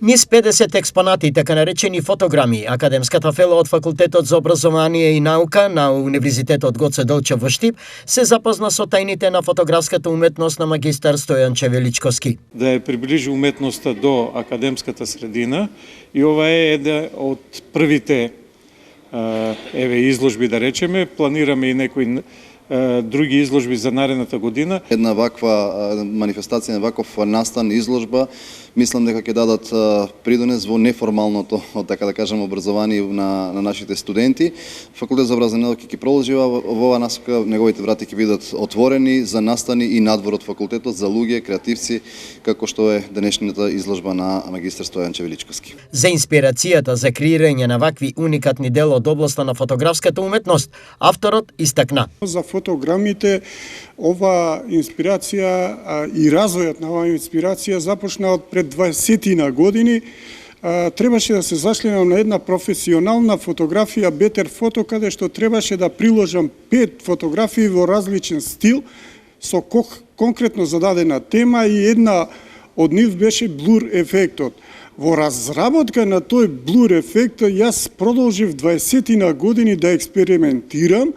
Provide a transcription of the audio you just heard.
Низ 50 експонати, така наречени фотограми, академската фела од Факултетот за образование и наука на Универзитетот Гоце Делчев во Штип се запозна со тајните на фотографската уметност на магистар Стојан Чевеличковски. Да ја приближи уметноста до академската средина и ова е една од првите изложби, да речеме. Планираме и некои други изложби за наредната година. Една ваква манифестација, ваков настан, изложба, мислам дека ќе дадат придонес во неформалното, така да кажем, образование на нашите студенти. Факултет за образование и науки ќе продолжи во оваа насока, неговите врати ќе бидат отворени за настани и надвор од факултетот за луѓе, креативци, како што е денешната изложба на магистар Стојан Чевеличковски. За инспирацијата за креирање на вакви уникатни дела од областа на фотографската уметност, авторот истакна. За фотограмите, ова инспирација и развојот на оваа инспирација започна од пред 20 години. Требаше да се зашлемам на една професионална фотографија, Better Photo, каде што требаше да приложам 5 фотографии во различен стил, со конкретно зададена тема и една од нив беше блур ефектот. Во разработка на тој блур ефект, јас продолжив 20 години да експериментирам,